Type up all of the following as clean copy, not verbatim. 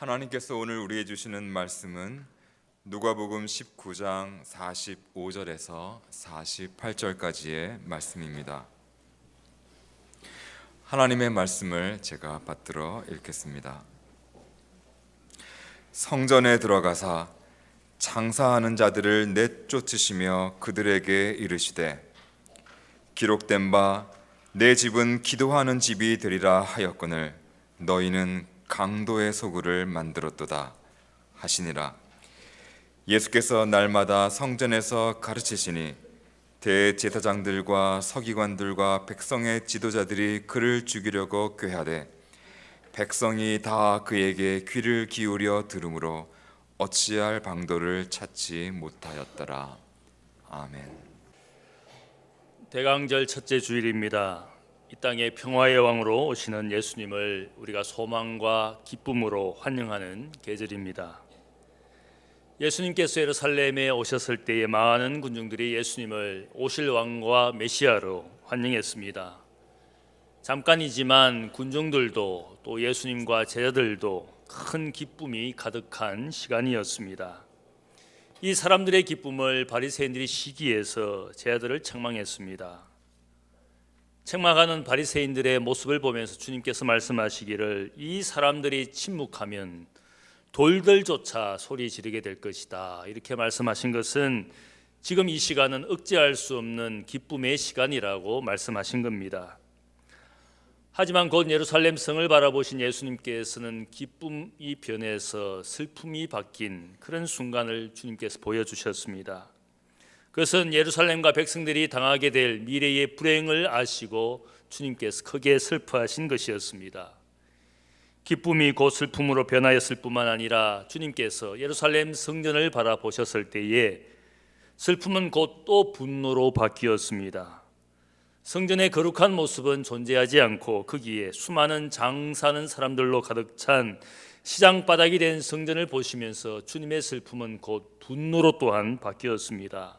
하나님께서 오늘 우리에게 주시는 말씀은 누가복음 19장 45절에서 48절까지의 말씀입니다. 하나님의 말씀을 제가 받들어 읽겠습니다. 성전에 들어가사 장사하는 자들을 내쫓으시며 그들에게 이르시되 기록된 바 내 집은 기도하는 집이 되리라 하였거늘 너희는 강도의 소굴을 만들었도다 하시니라. 예수께서 날마다 성전에서 가르치시니 대제사장들과 서기관들과 백성의 지도자들이 그를 죽이려고 꾀하되 백성이 다 그에게 귀를 기울여 들으므로 어찌할 방도를 찾지 못하였더라. 아멘. 대강절 첫째 주일입니다. 이 땅에 평화의 왕으로 오시는 예수님을 우리가 소망과 기쁨으로 환영하는 계절입니다. 예수님께서 예루살렘에 오셨을 때에 많은 군중들이 예수님을 오실 왕과 메시아로 환영했습니다. 잠깐이지만 군중들도 또 예수님과 제자들도 큰 기쁨이 가득한 시간이었습니다. 이 사람들의 기쁨을 바리새인들이 시기해서 제자들을 책망했습니다. 책망하는 바리새인들의 모습을 보면서 주님께서 말씀하시기를 이 사람들이 침묵하면 돌들조차 소리 지르게 될 것이다, 이렇게 말씀하신 것은 지금 이 시간은 억제할 수 없는 기쁨의 시간이라고 말씀하신 겁니다. 하지만 곧 예루살렘 성을 바라보신 예수님께서는 기쁨이 변해서 슬픔이 바뀐 그런 순간을 주님께서 보여주셨습니다. 그것은 예루살렘과 백성들이 당하게 될 미래의 불행을 아시고 주님께서 크게 슬퍼하신 것이었습니다. 기쁨이 곧 슬픔으로 변하였을 뿐만 아니라 주님께서 예루살렘 성전을 바라보셨을 때에 슬픔은 곧 또 분노로 바뀌었습니다. 성전의 거룩한 모습은 존재하지 않고 거기에 수많은 장사하는 사람들로 가득 찬 시장 바닥이 된 성전을 보시면서 주님의 슬픔은 곧 분노로 또한 바뀌었습니다.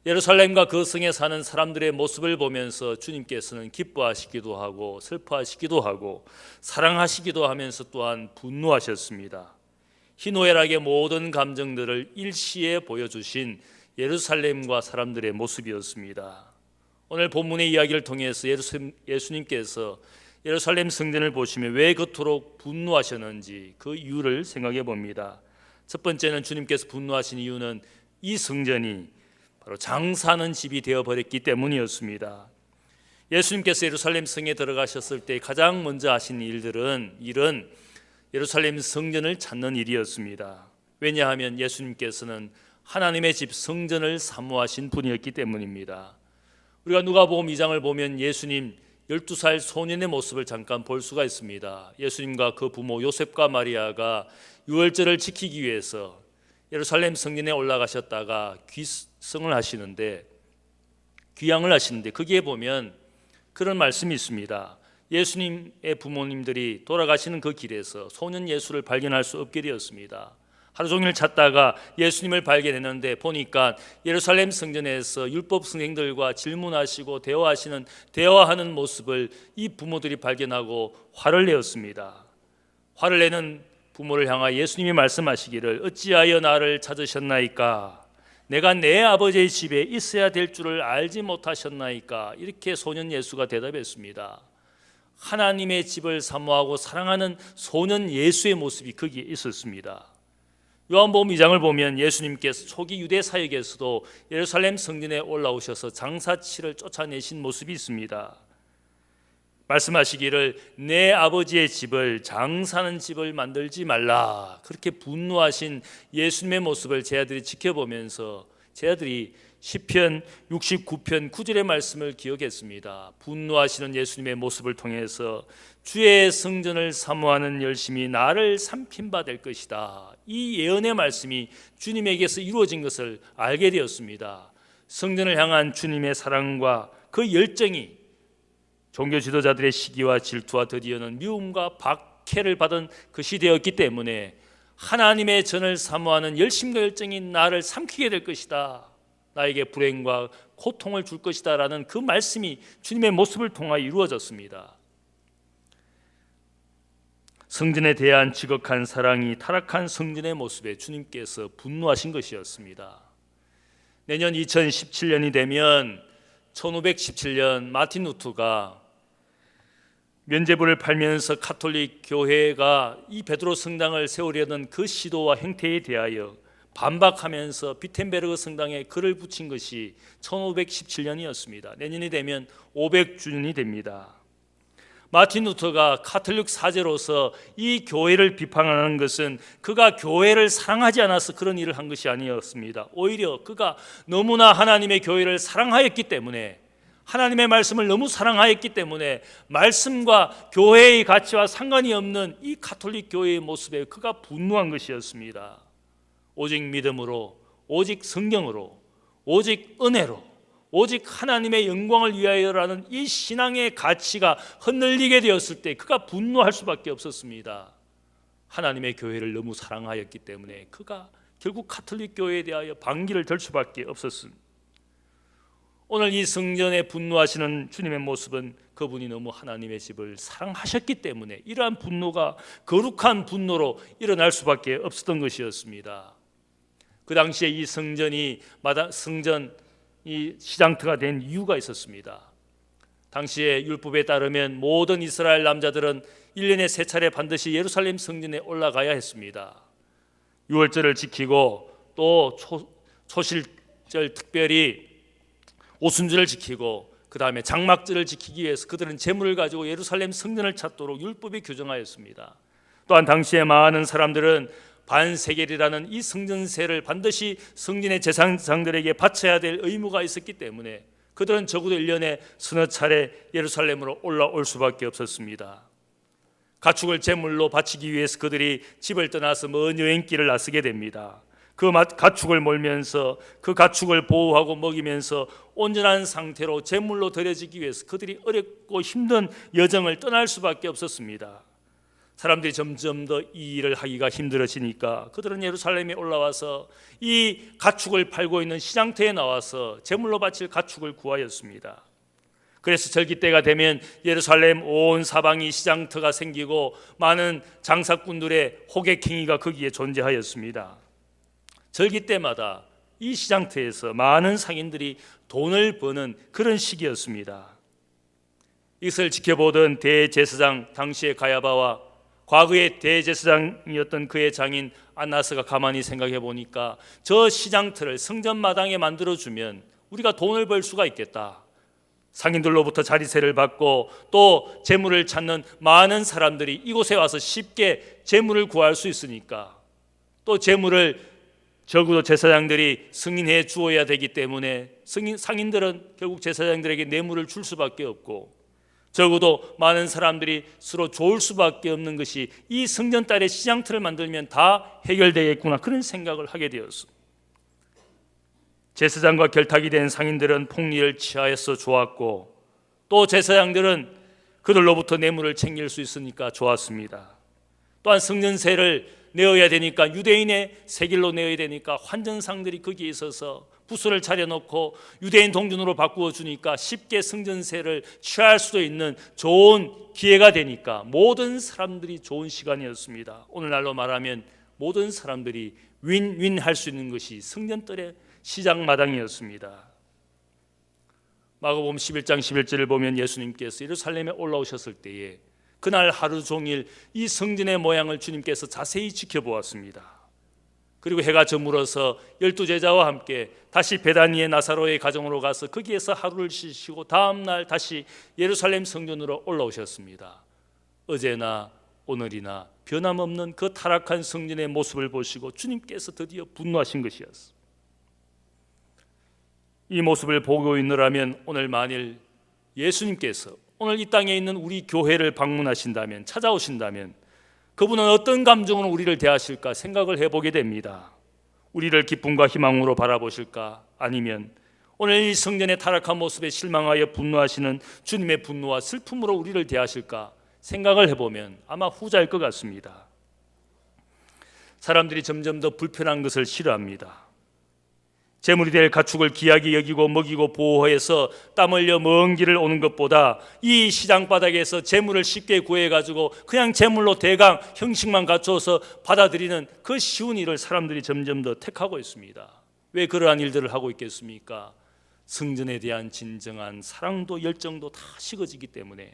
예루살렘과 그 성에 사는 사람들의 모습을 보면서 주님께서는 기뻐하시기도 하고 슬퍼하시기도 하고 사랑하시기도 하면서 또한 분노하셨습니다. 희노애락의 모든 감정들을 일시에 보여주신 예루살렘과 사람들의 모습이었습니다. 오늘 본문의 이야기를 통해서 예수님께서 예루살렘 성전을 보시며 왜 그토록 분노하셨는지 그 이유를 생각해 봅니다. 첫 번째는 주님께서 분노하신 이유는 이 성전이 바로 장사하는 집이 되어버렸기 때문이었습니다. 예수님께서 예루살렘 성에 들어가셨을 때 가장 먼저 하신 일은 예루살렘 성전을 찾는 일이었습니다. 왜냐하면 예수님께서는 하나님의 집 성전을 사모하신 분이었기 때문입니다. 우리가 누가복음 2장을 보면 예수님 12살 소년의 모습을 잠깐 볼 수가 있습니다. 예수님과 그 부모 요셉과 마리아가 유월절을 지키기 위해서 예루살렘 성전에 올라가셨다가 귀양을 하시는데 거기에 보면 그런 말씀이 있습니다. 예수님의 부모님들이 돌아가시는 그 길에서 소년 예수를 발견할 수 없게 되었습니다. 하루 종일 찾다가 예수님을 발견했는데 보니까 예루살렘 성전에서 율법 선생들과 질문하시고 대화하는 모습을 이 부모들이 발견하고 화를 내었습니다. 화를 내는 부모를 향하여 예수님이 말씀하시기를 어찌하여 나를 찾으셨나이까? 내가 내 아버지의 집에 있어야 될 줄을 알지 못하셨나이까? 이렇게 소년 예수가 대답했습니다. 하나님의 집을 사모하고 사랑하는 소년 예수의 모습이 거기에 있었습니다. 요한복음 2장을 보면 예수님께서 초기 유대 사역에서도 예루살렘 성전에 올라오셔서 장사치를 쫓아내신 모습이 있습니다. 말씀하시기를 내 아버지의 집을 장사하는 집을 만들지 말라, 그렇게 분노하신 예수님의 모습을 제자들이 지켜보면서 제자들이 시편 69편 9절의 말씀을 기억했습니다. 분노하시는 예수님의 모습을 통해서 주의 성전을 사모하는 열심이 나를 삼킨 바 될 것이다, 이 예언의 말씀이 주님에게서 이루어진 것을 알게 되었습니다. 성전을 향한 주님의 사랑과 그 열정이 종교 지도자들의 시기와 질투와 드디어는 미움과 박해를 받은 그 시대였기 때문에 하나님의 전을 사모하는 열심과 열정이 나를 삼키게 될 것이다, 나에게 불행과 고통을 줄 것이다 라는 그 말씀이 주님의 모습을 통하여 이루어졌습니다. 성전에 대한 지극한 사랑이 타락한 성전의 모습에 주님께서 분노하신 것이었습니다. 내년 2017년이 되면 1517년 마틴 루터가 면죄부를 팔면서 가톨릭 교회가 이 베드로 성당을 세우려던 그 시도와 행태에 대하여 반박하면서 비텐베르그 성당에 글을 붙인 것이 1517년이었습니다. 내년이 되면 500주년이 됩니다. 마틴 루터가 가톨릭 사제로서 이 교회를 비판하는 것은 그가 교회를 사랑하지 않아서 그런 일을 한 것이 아니었습니다. 오히려 그가 너무나 하나님의 교회를 사랑하였기 때문에, 하나님의 말씀을 너무 사랑하였기 때문에 말씀과 교회의 가치와 상관이 없는 이 가톨릭 교회의 모습에 그가 분노한 것이었습니다. 오직 믿음으로, 오직 성경으로, 오직 은혜로, 오직 하나님의 영광을 위하여라는 이 신앙의 가치가 흔들리게 되었을 때 그가 분노할 수밖에 없었습니다. 하나님의 교회를 너무 사랑하였기 때문에 그가 결국 가톨릭 교회에 대하여 반기를 들 수밖에 없었습니다. 오늘 이 성전에 분노하시는 주님의 모습은 그분이 너무 하나님의 집을 사랑하셨기 때문에 이러한 분노가 거룩한 분노로 일어날 수밖에 없었던 것이었습니다. 그 당시에 이 성전이 이 시장터가 된 이유가 있었습니다. 당시에 율법에 따르면 모든 이스라엘 남자들은 1년에 3차례 반드시 예루살렘 성전에 올라가야 했습니다. 유월절을 지키고 또 초실절 특별히 오순절을 지키고 그 다음에 장막절을 지키기 위해서 그들은 제물을 가지고 예루살렘 성전을 찾도록 율법이 규정하였습니다. 또한 당시에 많은 사람들은 반세겔이라는 이 성전세를 반드시 성전의 제사장들에게 바쳐야 될 의무가 있었기 때문에 그들은 적어도 1년에 서너 차례 예루살렘으로 올라올 수밖에 없었습니다. 가축을 제물로 바치기 위해서 그들이 집을 떠나서 먼 여행길을 나서게 됩니다. 그 가축을 몰면서 그 가축을 보호하고 먹이면서 온전한 상태로 제물로 드려지기 위해서 그들이 어렵고 힘든 여정을 떠날 수밖에 없었습니다. 사람들이 점점 더 이 일을 하기가 힘들어지니까 그들은 예루살렘에 올라와서 이 가축을 팔고 있는 시장터에 나와서 제물로 바칠 가축을 구하였습니다. 그래서 절기 때가 되면 예루살렘 온 사방이 시장터가 생기고 많은 장사꾼들의 호객행위가 거기에 존재하였습니다. 절기 때마다 이 시장터에서 많은 상인들이 돈을 버는 그런 시기였습니다. 이것을 지켜보던 대제사장 당시의 가야바와 과거의 대제사장이었던 그의 장인 안나스가 가만히 생각해 보니까 저 시장터를 성전 마당에 만들어주면 우리가 돈을 벌 수가 있겠다. 상인들로부터 자리세를 받고 또 재물을 찾는 많은 사람들이 이곳에 와서 쉽게 재물을 구할 수 있으니까, 또 재물을 적어도 제사장들이 승인해 주어야 되기 때문에 상인들은 결국 제사장들에게 뇌물을 줄 수밖에 없고, 적어도 많은 사람들이 서로 좋을 수밖에 없는 것이 이 성전딸의 시장터를 만들면 다 해결되겠구나, 그런 생각을 하게 되었습니다. 제사장과 결탁이 된 상인들은 폭리를 취하여서 좋았고, 또 제사장들은 그들로부터 뇌물을 챙길 수 있으니까 좋았습니다. 또한 성전세를 내어야 되니까, 유대인의 세길로 내어야 되니까 환전상들이 거기에 있어서 부서를 차려놓고 유대인 동전으로 바꾸어 주니까 쉽게 성전세를 취할 수도 있는 좋은 기회가 되니까 모든 사람들이 좋은 시간이었습니다. 오늘날로 말하면 모든 사람들이 윈윈할 수 있는 것이 성전뜰의 시장마당이었습니다. 마가복음 11장 11절을 보면 예수님께서 예루살렘에 올라오셨을 때에 그날 하루 종일 이 성전의 모양을 주님께서 자세히 지켜보았습니다. 그리고 해가 저물어서 12제자와 함께 다시 베다니의 나사로의 가정으로 가서 거기에서 하루를 쉬시고 다음 날 다시 예루살렘 성전으로 올라오셨습니다. 어제나 오늘이나 변함없는 그 타락한 성전의 모습을 보시고 주님께서 드디어 분노하신 것이었습니다. 이 모습을 보고 있느라면 오늘 만일 예수님께서 오늘 이 땅에 있는 우리 교회를 방문하신다면, 찾아오신다면 그분은 어떤 감정으로 우리를 대하실까 생각을 해보게 됩니다. 우리를 기쁨과 희망으로 바라보실까? 아니면 오늘 이 성전의 타락한 모습에 실망하여 분노하시는 주님의 분노와 슬픔으로 우리를 대하실까 생각을 해보면 아마 후자일 것 같습니다. 사람들이 점점 더 불편한 것을 싫어합니다. 재물이 될 가축을 귀하게 여기고 먹이고 보호해서 땀 흘려 먼 길을 오는 것보다 이 시장 바닥에서 재물을 쉽게 구해가지고 그냥 재물로 대강 형식만 갖춰서 받아들이는 그 쉬운 일을 사람들이 점점 더 택하고 있습니다. 왜 그러한 일들을 하고 있겠습니까? 성전에 대한 진정한 사랑도 열정도 다 식어지기 때문에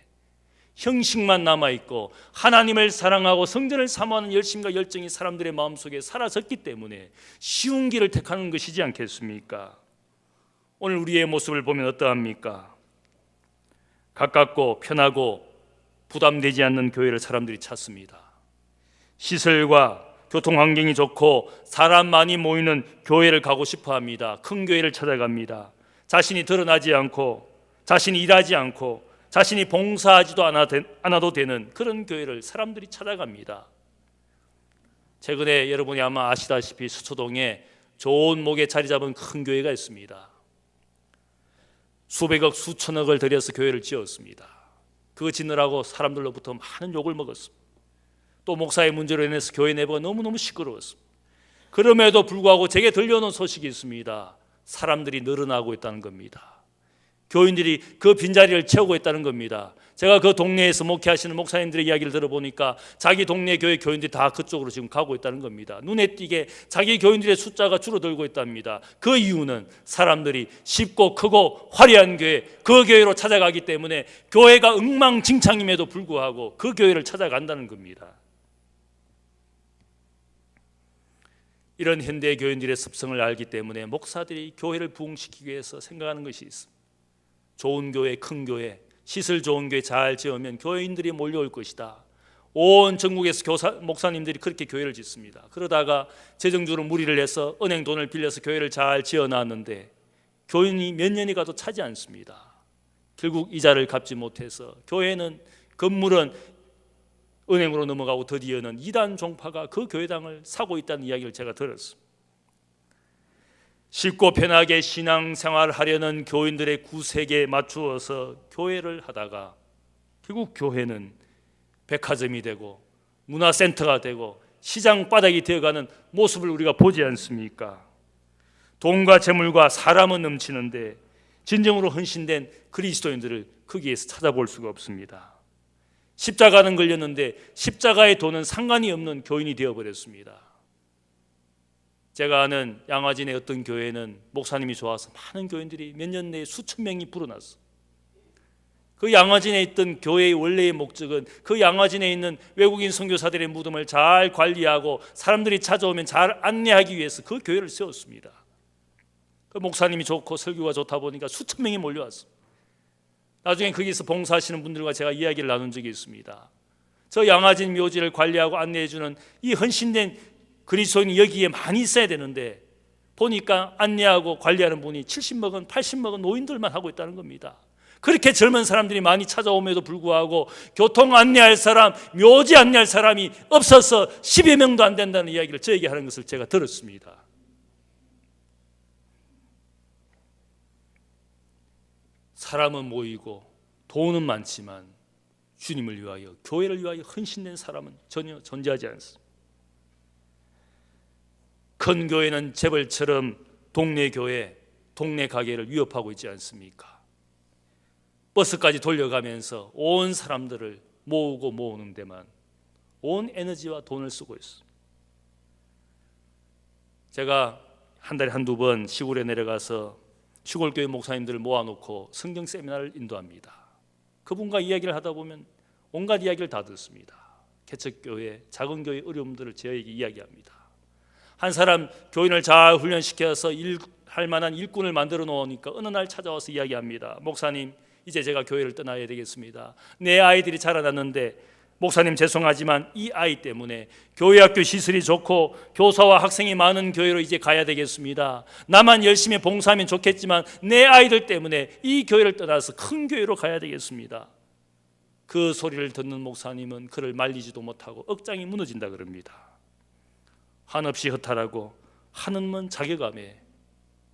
형식만 남아있고 하나님을 사랑하고 성전을 사모하는 열심과 열정이 사람들의 마음속에 사라졌기 때문에 쉬운 길을 택하는 것이지 않겠습니까? 오늘 우리의 모습을 보면 어떠합니까? 가깝고 편하고 부담되지 않는 교회를 사람들이 찾습니다. 시설과 교통 환경이 좋고 사람 많이 모이는 교회를 가고 싶어 합니다. 큰 교회를 찾아갑니다. 자신이 드러나지 않고 자신이 일하지 않고 자신이 봉사하지도 않아도 되는 그런 교회를 사람들이 찾아갑니다. 최근에 여러분이 아마 아시다시피 수초동에 좋은 목에 자리 잡은 큰 교회가 있습니다. 수백억 수천억을 들여서 교회를 지었습니다. 그거 짓느라고 사람들로부터 많은 욕을 먹었습니다. 또 목사의 문제로 인해서 교회 내부가 너무너무 시끄러웠습니다. 그럼에도 불구하고 제게 들려오는 소식이 있습니다. 사람들이 늘어나고 있다는 겁니다. 교인들이 그 빈자리를 채우고 있다는 겁니다. 제가 그 동네에서 목회하시는 목사님들의 이야기를 들어보니까 자기 동네 교회 교인들이 다 그쪽으로 지금 가고 있다는 겁니다. 눈에 띄게 자기 교인들의 숫자가 줄어들고 있답니다. 그 이유는 사람들이 쉽고 크고 화려한 교회, 그 교회로 찾아가기 때문에 교회가 엉망진창임에도 불구하고 그 교회를 찾아간다는 겁니다. 이런 현대 교인들의 습성을 알기 때문에 목사들이 교회를 부흥시키기 위해서 생각하는 것이 있습니다. 좋은 교회, 큰 교회, 시설 좋은 교회 잘 지으면 교인들이 몰려올 것이다. 온 전국에서 목사님들이 그렇게 교회를 짓습니다. 그러다가 재정주로 무리를 해서 은행 돈을 빌려서 교회를 잘 지어놨는데 교인이 몇 년이 가도 차지 않습니다. 결국 이자를 갚지 못해서 교회는 건물은 은행으로 넘어가고 드디어는 이단 종파가 그 교회당을 사고 있다는 이야기를 제가 들었습니다. 쉽고 편하게 신앙생활 하려는 교인들의 구색에 맞추어서 교회를 하다가 결국 교회는 백화점이 되고 문화센터가 되고 시장 바닥이 되어가는 모습을 우리가 보지 않습니까? 돈과 재물과 사람은 넘치는데 진정으로 헌신된 그리스도인들을 거기에서 찾아볼 수가 없습니다. 십자가는 걸렸는데 십자가의 돈은 상관이 없는 교인이 되어버렸습니다. 제가 아는 양화진의 어떤 교회는 목사님이 좋아서 많은 교인들이 몇 년 내에 수천 명이 불어났어. 그 양화진에 있던 교회의 원래의 목적은 그 양화진에 있는 외국인 선교사들의 무덤을 잘 관리하고 사람들이 찾아오면 잘 안내하기 위해서 그 교회를 세웠습니다. 그 목사님이 좋고 설교가 좋다 보니까 수천 명이 몰려왔어. 나중에 거기서 봉사하시는 분들과 제가 이야기를 나눈 적이 있습니다. 저 양화진 묘지를 관리하고 안내해주는 이 헌신된 그리스도인이 여기에 많이 있어야 되는데 보니까 안내하고 관리하는 분이 70먹은 80먹은 노인들만 하고 있다는 겁니다. 그렇게 젊은 사람들이 많이 찾아옴에도 불구하고 교통 안내할 사람, 묘지 안내할 사람이 없어서 10여 명도 안 된다는 이야기를 저에게 하는 것을 제가 들었습니다. 사람은 모이고 돈은 많지만 주님을 위하여, 교회를 위하여 헌신된 사람은 전혀 존재하지 않습니다. 큰 교회는 재벌처럼 동네 교회, 동네 가게를 위협하고 있지 않습니까? 버스까지 돌려가면서 온 사람들을 모으고 모으는 데만 온 에너지와 돈을 쓰고 있습니다. 제가 한 달에 한두 번 시골에 내려가서 시골교회 목사님들을 모아놓고 성경 세미나를 인도합니다. 그분과 이야기를 하다 보면 온갖 이야기를 다 듣습니다. 개척교회, 작은 교회의 어려움들을 저에게 이야기합니다. 한 사람 교인을 잘 훈련시켜서 일할 만한 일꾼을 만들어 놓으니까 어느 날 찾아와서 이야기합니다. 목사님, 이제 제가 교회를 떠나야 되겠습니다. 내 아이들이 자라났는데 목사님 죄송하지만 이 아이 때문에 교회 학교 시설이 좋고 교사와 학생이 많은 교회로 이제 가야 되겠습니다. 나만 열심히 봉사하면 좋겠지만 내 아이들 때문에 이 교회를 떠나서 큰 교회로 가야 되겠습니다. 그 소리를 듣는 목사님은 그를 말리지도 못하고 억장이 무너진다 그럽니다. 한없이 허탈하고 한없는 자괴감에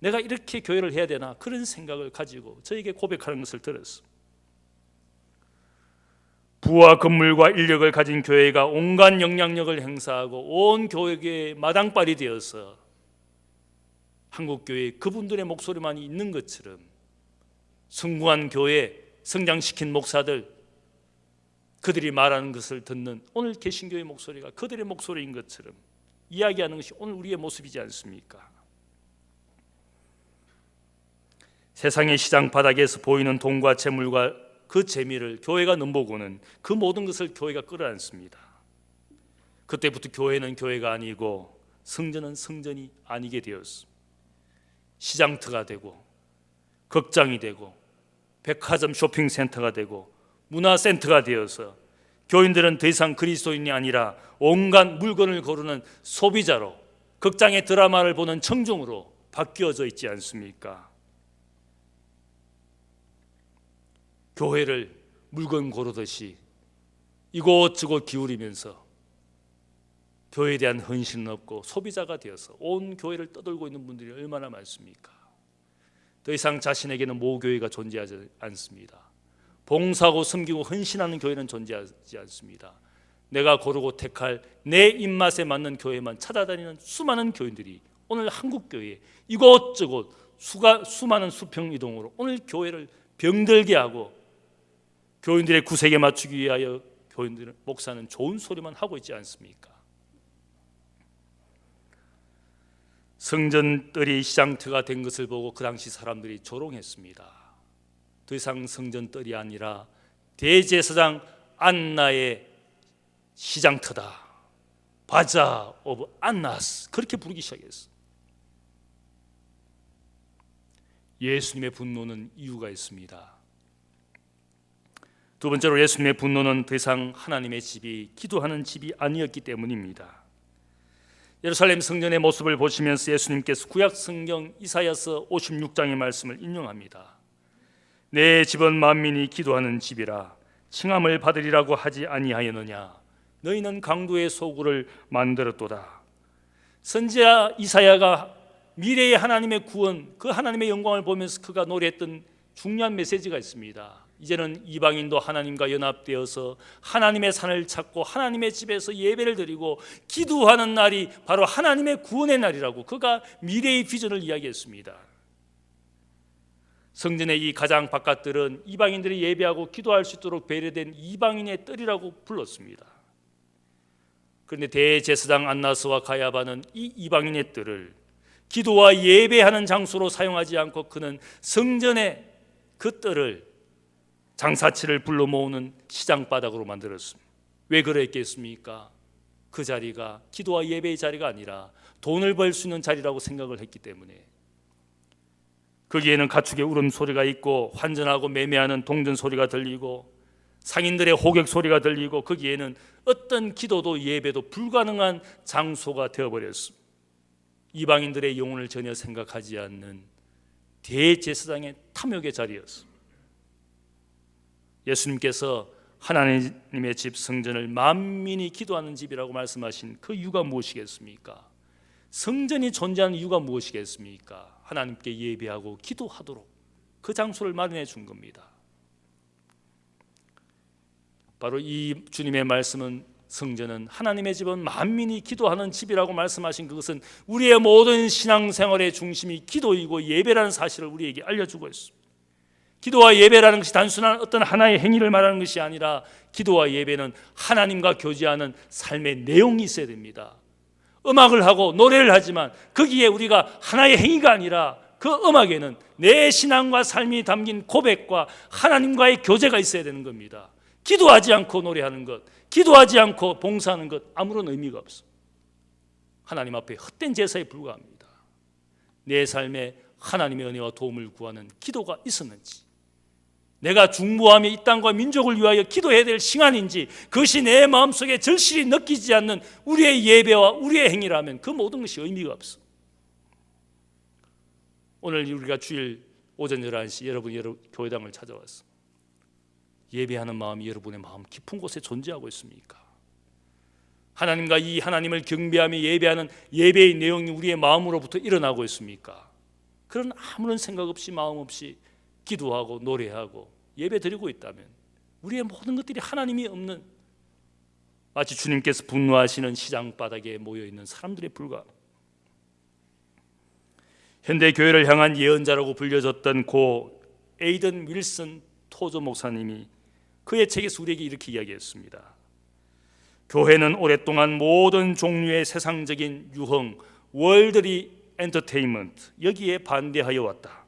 내가 이렇게 교회를 해야 되나 그런 생각을 가지고 저에게 고백하는 것을 들었습니다. 부와 건물과 인력을 가진 교회가 온갖 영향력을 행사하고 온 교회의 마당발이 되어서 한국교회에 그분들의 목소리만 있는 것처럼 성공한 교회, 성장시킨 목사들, 그들이 말하는 것을 듣는 오늘 개신교의 목소리가 그들의 목소리인 것처럼 이야기하는 것이 오늘 우리의 모습이지 않습니까? 세상의 시장 바닥에서 보이는 돈과 재물과 그 재미를 교회가 넘보고는 그 모든 것을 교회가 끌어안습니다. 그때부터 교회는 교회가 아니고 성전은 성전이 아니게 되었습니다. 시장터가 되고 극장이 되고 백화점 쇼핑센터가 되고 문화센터가 되어서 교인들은 더 이상 그리스도인이 아니라 온갖 물건을 고르는 소비자로 극장의 드라마를 보는 청중으로 바뀌어져 있지 않습니까? 교회를 물건 고르듯이 이곳저곳 기울이면서 교회에 대한 헌신은 없고 소비자가 되어서 온 교회를 떠돌고 있는 분들이 얼마나 많습니까? 더 이상 자신에게는 모교회가 존재하지 않습니다. 봉사하고 섬기고 헌신하는 교회는 존재하지 않습니다. 내가 고르고 택할 내 입맛에 맞는 교회만 찾아다니는 수많은 교인들이 오늘 한국교회에 이곳저곳 수많은 수평 이동으로 오늘 교회를 병들게 하고 교인들의 구색에 맞추기 위하여 교인들은 목사는 좋은 소리만 하고 있지 않습니까? 성전뜰이 시장터가 된 것을 보고 그 당시 사람들이 조롱했습니다. 더 이상 성전뜰이 아니라 대제사장 안나의 시장터다. 바자 오브 안나스, 그렇게 부르기 시작했어요. 예수님의 분노는 이유가 있습니다. 두 번째로 예수님의 분노는 더 이상 하나님의 집이 기도하는 집이 아니었기 때문입니다. 예루살렘 성전의 모습을 보시면서 예수님께서 구약 성경 이사야서 56장의 말씀을 인용합니다. 내 집은 만민이 기도하는 집이라 칭함을 받으리라고 하지 아니하였느냐. 너희는 강도의 소굴을 만들었도다. 선지자 이사야가 미래의 하나님의 구원, 그 하나님의 영광을 보면서 그가 노래했던 중요한 메시지가 있습니다. 이제는 이방인도 하나님과 연합되어서 하나님의 산을 찾고 하나님의 집에서 예배를 드리고 기도하는 날이 바로 하나님의 구원의 날이라고 그가 미래의 비전을 이야기했습니다. 성전의 이 가장 바깥들은 이방인들이 예배하고 기도할 수 있도록 배려된 이방인의 뜰이라고 불렀습니다. 그런데 대제사장 안나스와 가야바는 이 이방인의 뜰을 기도와 예배하는 장소로 사용하지 않고 그는 성전의 그 뜰을 장사치를 불러 모으는 시장바닥으로 만들었습니다. 왜 그랬겠습니까? 그 자리가 기도와 예배의 자리가 아니라 돈을 벌 수 있는 자리라고 생각을 했기 때문에. 거기에는 가축의 울음소리가 있고 환전하고 매매하는 동전 소리가 들리고 상인들의 호객 소리가 들리고 거기에는 어떤 기도도 예배도 불가능한 장소가 되어버렸습니다. 이방인들의 영혼을 전혀 생각하지 않는 대제사장의 탐욕의 자리였습니다. 예수님께서 하나님의 집 성전을 만민이 기도하는 집이라고 말씀하신 그 이유가 무엇이겠습니까? 성전이 존재하는 이유가 무엇이겠습니까? 하나님께 예배하고 기도하도록 그 장소를 마련해 준 겁니다. 바로 이 주님의 말씀은 성전은 하나님의 집은 만민이 기도하는 집이라고 말씀하신 그것은 우리의 모든 신앙생활의 중심이 기도이고 예배라는 사실을 우리에게 알려주고 있습니다. 기도와 예배라는 것이 단순한 어떤 하나의 행위를 말하는 것이 아니라 기도와 예배는 하나님과 교제하는 삶의 내용이 있어야 됩니다. 음악을 하고 노래를 하지만 거기에 우리가 하나의 행위가 아니라 그 음악에는 내 신앙과 삶이 담긴 고백과 하나님과의 교제가 있어야 되는 겁니다. 기도하지 않고 노래하는 것, 기도하지 않고 봉사하는 것 아무런 의미가 없어. 하나님 앞에 헛된 제사에 불과합니다. 내 삶에 하나님의 은혜와 도움을 구하는 기도가 있었는지, 내가 중보하며 이 땅과 민족을 위하여 기도해야 될 시간인지, 그것이 내 마음속에 절실히 느끼지 않는 우리의 예배와 우리의 행위라면 그 모든 것이 의미가 없어. 오늘 우리가 주일 오전 11시 여러분 교회당을 찾아왔어. 예배하는 마음이 여러분의 마음 깊은 곳에 존재하고 있습니까? 하나님과 이 하나님을 경배하며 예배하는 예배의 내용이 우리의 마음으로부터 일어나고 있습니까? 그런 아무런 생각 없이 마음 없이 기도하고 노래하고 예배 드리고 있다면 우리의 모든 것들이 하나님이 없는 마치 주님께서 분노하시는 시장 바닥에 모여 있는 사람들에 불과합니다. 현대 교회를 향한 예언자라고 불려졌던 고 에이든 윌슨 토저 목사님이 그의 책에서 우리에게 이렇게 이야기했습니다. 교회는 오랫동안 모든 종류의 세상적인 유흥, 월드리 엔터테인먼트 여기에 반대하여 왔다.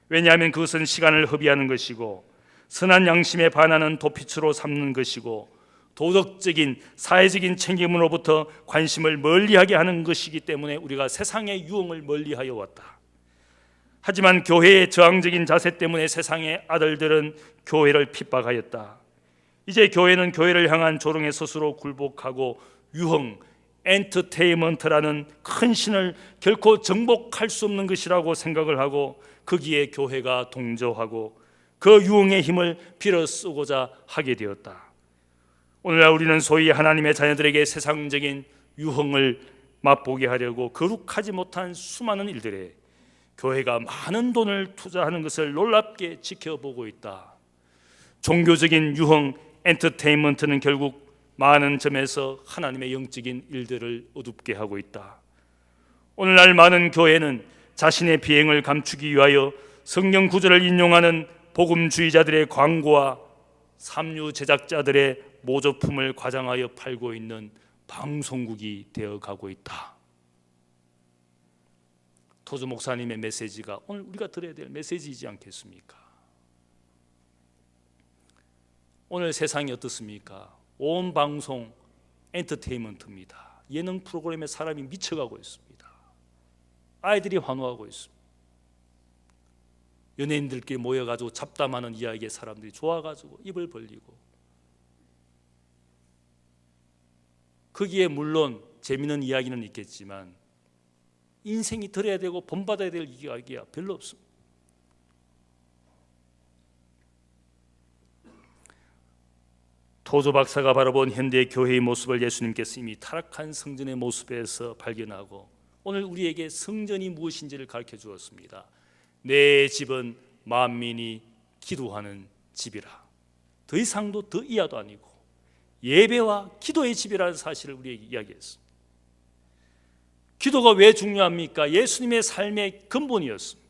왜냐하면 그것은 시간을 허비하는 것이고 선한 양심에 반하는 도피처로 삼는 것이고 도덕적인 사회적인 책임으로부터 관심을 멀리하게 하는 것이기 때문에 우리가 세상의 유흥을 멀리하여 왔다. 하지만 교회의 저항적인 자세 때문에 세상의 아들들은 교회를 핍박하였다. 이제 교회는 교회를 향한 조롱의 스스로 굴복하고 유흥, 엔터테인먼트라는 큰 신을 결코 정복할 수 없는 것이라고 생각을 하고 거기에 교회가 동조하고 그 유흥의 힘을 빌어 쓰고자 하게 되었다. 오늘날 우리는 소위 하나님의 자녀들에게 세상적인 유흥을 맛보게 하려고 거룩하지 못한 수많은 일들에 교회가 많은 돈을 투자하는 것을 놀랍게 지켜보고 있다. 종교적인 유흥, 엔터테인먼트는 결국 많은 점에서 하나님의 영적인 일들을 어둡게 하고 있다. 오늘날 많은 교회는 자신의 비행을 감추기 위하여 성경 구절을 인용하는 복음주의자들의 광고와 삼류 제작자들의 모조품을 과장하여 팔고 있는 방송국이 되어가고 있다. 토저 목사님의 메시지가 오늘 우리가 들어야 될 메시지이지 않겠습니까? 오늘 세상이 어떻습니까? 온 방송 엔터테인먼트입니다. 예능 프로그램에 사람이 미쳐가고 있습니다. 아이들이 환호하고 있습니다. 연예인들끼리 모여가지고 잡담하는 이야기에 사람들이 좋아가지고 입을 벌리고, 거기에 물론 재미있는 이야기는 있겠지만 인생이 들어야 되고 본받아야 될 이야기가 별로 없습니다. 토저 박사가 바라본 현대의 교회의 모습을 예수님께서 이미 타락한 성전의 모습에서 발견하고 오늘 우리에게 성전이 무엇인지를 가르쳐 주었습니다. 내 집은 만민이 기도하는 집이라. 더 이상도 더 이하도 아니고 예배와 기도의 집이라는 사실을 우리에게 이야기했습니다. 기도가 왜 중요합니까? 예수님의 삶의 근본이었습니다.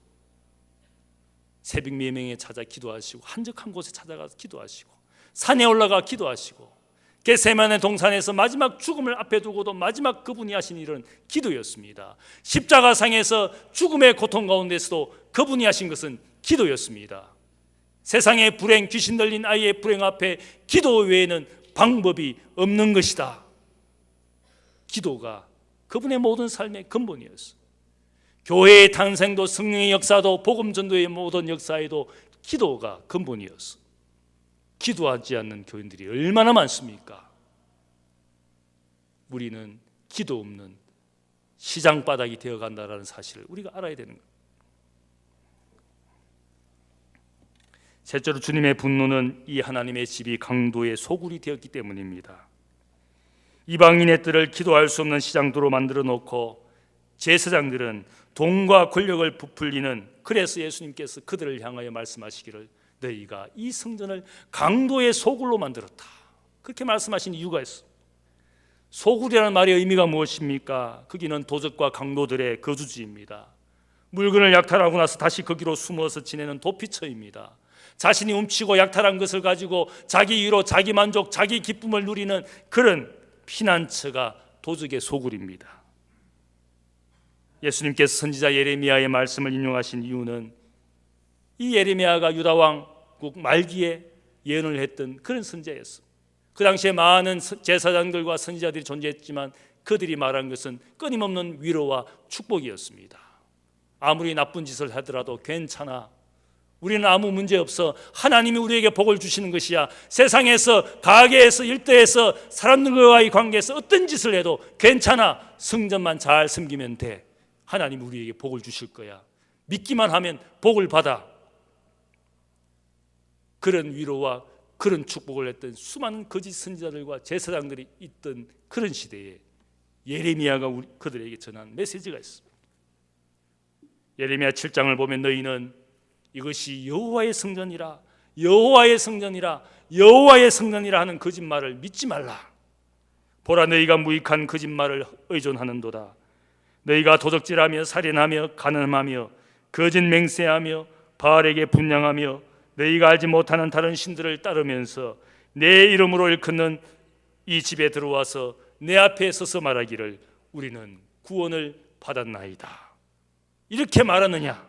새벽 매명에 찾아 기도하시고 한적한 곳에 찾아가서 기도하시고 산에 올라가 기도하시고 겟세마네 동산에서 마지막 죽음을 앞에 두고도 마지막 그분이 하신 일은 기도였습니다. 십자가상에서 죽음의 고통 가운데서도 그분이 하신 것은 기도였습니다. 세상의 불행, 귀신 들린 아이의 불행 앞에 기도 외에는 방법이 없는 것이다. 기도가 그분의 모든 삶의 근본이었어요. 교회의 탄생도 성령의 역사도 복음 전도의 모든 역사에도 기도가 근본이었어요. 기도하지 않는 교인들이 얼마나 많습니까? 우리는 기도 없는 시장바닥이 되어간다는 사실을 우리가 알아야 되는 거예요. 셋째로 주님의 분노는 이 하나님의 집이 강도의 소굴이 되었기 때문입니다. 이방인의 뜰을 기도할 수 없는 시장도로 만들어 놓고 제사장들은 돈과 권력을 부풀리는, 그래서 예수님께서 그들을 향하여 말씀하시기를 너희가 이 성전을 강도의 소굴로 만들었다, 그렇게 말씀하신 이유가 있습니다. 소굴이라는 말의 의미가 무엇입니까? 거기는 도적과 강도들의 거주지입니다. 물건을 약탈하고 나서 다시 거기로 숨어서 지내는 도피처입니다. 자신이 훔치고 약탈한 것을 가지고 자기 위로 자기 만족, 자기 기쁨을 누리는 그런 피난처가 도적의 소굴입니다. 예수님께서 선지자 예레미야의 말씀을 인용하신 이유는 이 예레미야가 유다 왕국 말기에 예언을 했던 그런 선지자였습니다. 그 당시에 많은 제사장들과 선지자들이 존재했지만 그들이 말한 것은 끊임없는 위로와 축복이었습니다. 아무리 나쁜 짓을 하더라도 괜찮아, 우리는 아무 문제 없어, 하나님이 우리에게 복을 주시는 것이야, 세상에서 가게에서 일터에서 사람들과의 관계에서 어떤 짓을 해도 괜찮아, 성전만 잘 섬기면 돼, 하나님이 우리에게 복을 주실 거야, 믿기만 하면 복을 받아. 그런 위로와 그런 축복을 했던 수많은 거짓 선지자들과 제사장들이 있던 그런 시대에 예레미야가 그들에게 전한 메시지가 있습니다. 예레미야 7장을 보면 너희는 이것이 여호와의 성전이라, 여호와의 성전이라, 여호와의 성전이라 하는 거짓말을 믿지 말라. 보라, 너희가 무익한 거짓말을 의존하는도다. 너희가 도적질하며 살인하며 간음하며 거짓 맹세하며 바알에게 분향하며 너희가 알지 못하는 다른 신들을 따르면서 내 이름으로 일컫는 이 집에 들어와서 내 앞에 서서 말하기를 우리는 구원을 받았나이다. 이렇게 말하느냐?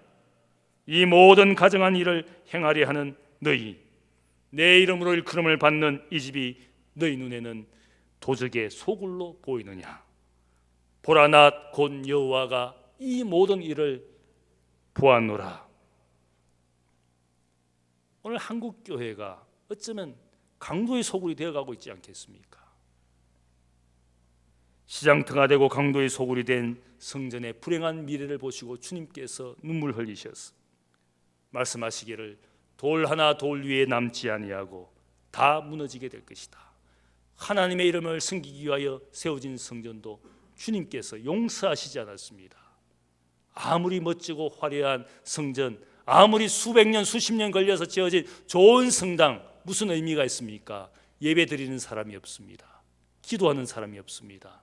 이 모든 가증한 일을 행하려 하는 너희, 내 이름으로 일컬음을 받는 이 집이 너희 눈에는 도적의 소굴로 보이느냐? 보라, 나 곧 여호와가 이 모든 일을 보았노라. 오늘 한국 교회가 어쩌면 강도의 소굴이 되어가고 있지 않겠습니까? 시장터가 되고 강도의 소굴이 된 성전의 불행한 미래를 보시고 주님께서 눈물 흘리셨어. 말씀하시기를 돌 하나 돌 위에 남지 아니하고 다 무너지게 될 것이다. 하나님의 이름을 숨기기 위하여 세워진 성전도 주님께서 용서하시지 않았습니다. 아무리 멋지고 화려한 성전, 아무리 수백 년 수십 년 걸려서 지어진 좋은 성당, 무슨 의미가 있습니까? 예배 드리는 사람이 없습니다. 기도하는 사람이 없습니다.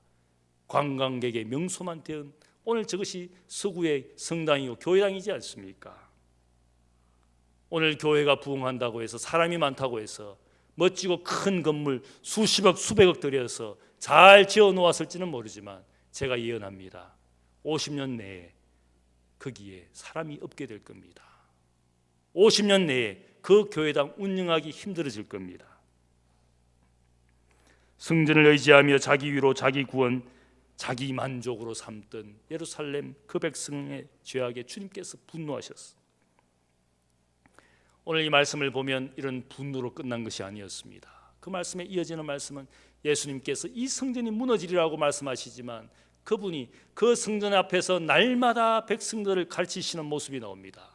관광객의 명소만 되은 오늘 저것이 서구의 성당이고 교회당이지 않습니까? 오늘 교회가 부흥한다고 해서 사람이 많다고 해서 멋지고 큰 건물 수십억 수백억 들여서 잘 지어 놓았을지는 모르지만 제가 예언합니다. 50년 내에 거기에 사람이 없게 될 겁니다. 50년 내에 그 교회당 운영하기 힘들어질 겁니다. 성전을 의지하며 자기 위로 자기 구원, 자기 만족으로 삼던 예루살렘 그 백성의 죄악에 주님께서 분노하셨습니다. 오늘 이 말씀을 보면 이런 분노로 끝난 것이 아니었습니다. 그 말씀에 이어지는 말씀은 예수님께서 이 성전이 무너지리라고 말씀하시지만 그분이 그 성전 앞에서 날마다 백성들을 가르치시는 모습이 나옵니다.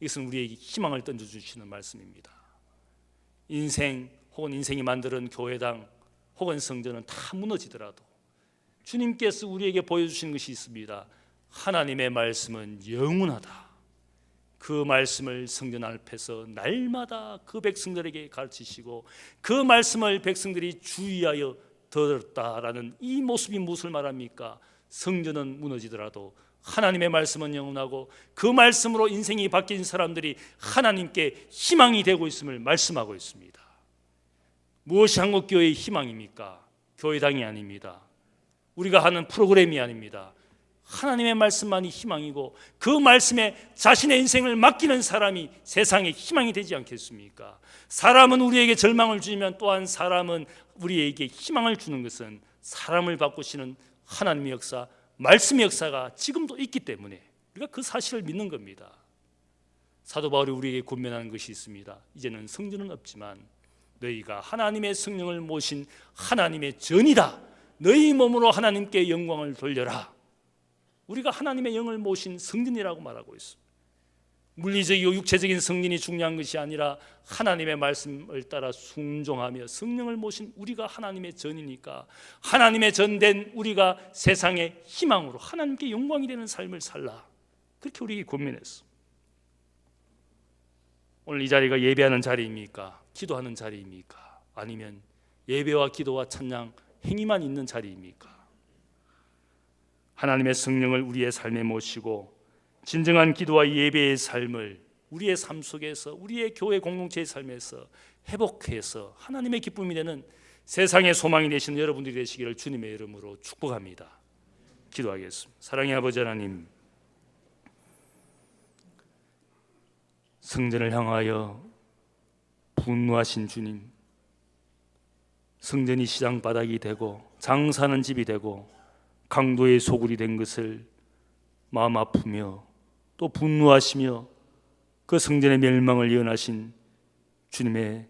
이것은 우리에게 희망을 던져주시는 말씀입니다. 인생 혹은 인생이 만드는 교회당 혹은 성전은 다 무너지더라도 주님께서 우리에게 보여주신 것이 있습니다. 하나님의 말씀은 영원하다. 그 말씀을 성전 앞에서 날마다 그 백성들에게 가르치시고 그 말씀을 백성들이 주의하여 들었다라는 이 모습이 무엇을 말합니까? 성전은 무너지더라도 하나님의 말씀은 영원하고 그 말씀으로 인생이 바뀐 사람들이 하나님께 희망이 되고 있음을 말씀하고 있습니다. 무엇이 한국교회의 희망입니까? 교회당이 아닙니다. 우리가 하는 프로그램이 아닙니다. 하나님의 말씀만이 희망이고 그 말씀에 자신의 인생을 맡기는 사람이 세상의 희망이 되지 않겠습니까? 사람은 우리에게 절망을 주면 또한 사람은 우리에게 희망을 주는 것은 사람을 바꾸시는 하나님의 역사, 말씀의 역사가 지금도 있기 때문에 우리가 그 사실을 믿는 겁니다. 사도 바울이 우리에게 권면하는 것이 있습니다. 이제는 성전은 없지만 너희가 하나님의 성령을 모신 하나님의 전이다. 너희 몸으로 하나님께 영광을 돌려라. 우리가 하나님의 영을 모신 성전이라고 말하고 있습니다. 물리적이고 육체적인 성전이 중요한 것이 아니라 하나님의 말씀을 따라 순종하며 성령을 모신 우리가 하나님의 전이니까 하나님의 전된 우리가 세상의 희망으로 하나님께 영광이 되는 삶을 살라. 그렇게 우리에게 권면했어. 오늘 이 자리가 예배하는 자리입니까? 기도하는 자리입니까? 아니면 예배와 기도와 찬양 행위만 있는 자리입니까? 하나님의 성령을 우리의 삶에 모시고 진정한 기도와 예배의 삶을 우리의 삶 속에서 우리의 교회 공동체의 삶에서 회복해서 하나님의 기쁨이 되는 세상의 소망이 되시는 여러분들이 되시기를 주님의 이름으로 축복합니다. 기도하겠습니다. 사랑의 아버지 하나님, 성전을 향하여 분노하신 주님, 성전이 시장 바닥이 되고 장사하는 집이 되고 강도의 소굴이 된 것을 마음 아프며 또 분노하시며 그 성전의 멸망을 예언하신 주님의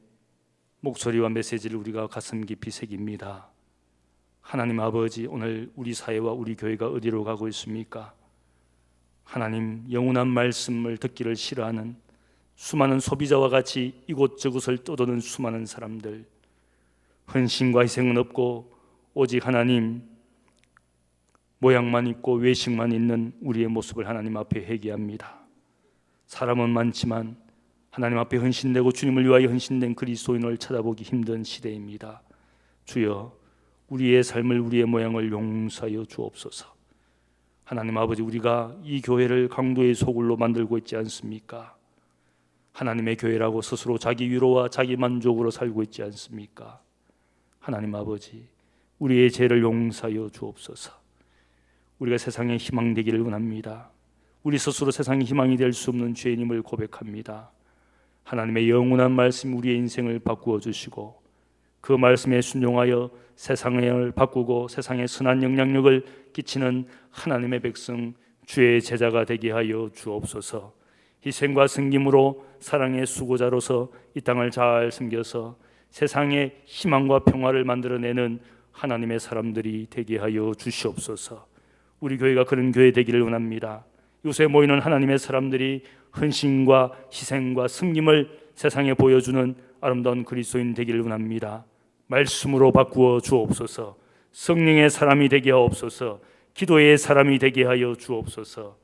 목소리와 메시지를 우리가 가슴 깊이 새깁니다. 하나님 아버지, 오늘 우리 사회와 우리 교회가 어디로 가고 있습니까? 하나님, 영원한 말씀을 듣기를 싫어하는 수많은 소비자와 같이 이곳저곳을 떠도는 수많은 사람들, 헌신과 희생은 없고 오직 하나님 모양만 있고 외식만 있는 우리의 모습을 하나님 앞에 회개합니다. 사람은 많지만 하나님 앞에 헌신되고 주님을 위하여 헌신된 그리스도인을 찾아보기 힘든 시대입니다. 주여, 우리의 삶을 우리의 모양을 용서하여 주옵소서. 하나님 아버지, 우리가 이 교회를 강도의 소굴로 만들고 있지 않습니까? 하나님의 교회라고 스스로 자기 위로와 자기 만족으로 살고 있지 않습니까? 하나님 아버지, 우리의 죄를 용서하여 주옵소서. 우리가 세상의 희망 되기를 원합니다. 우리 스스로 세상의 희망이 될 수 없는 죄인임을 고백합니다. 하나님의 영원한 말씀 우리의 인생을 바꾸어 주시고 그 말씀에 순종하여 세상을 바꾸고 세상에 선한 영향력을 끼치는 하나님의 백성, 주의 제자가 되게 하여 주옵소서. 희생과 섬김으로 사랑의 수고자로서 이 땅을 잘 섬겨서 세상에 희망과 평화를 만들어내는 하나님의 사람들이 되게 하여 주시옵소서. 우리 교회가 그런 교회 되기를 원합니다. 요새 모이는 하나님의 사람들이 헌신과 희생과 섬김을 세상에 보여주는 아름다운 그리스도인 되기를 원합니다. 말씀으로 바꾸어 주옵소서. 성령의 사람이 되게 하옵소서. 기도의 사람이 되게 하여 주옵소서.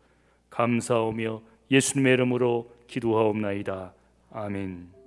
감사하며 예수님의 이름으로 기도하옵나이다. 아멘.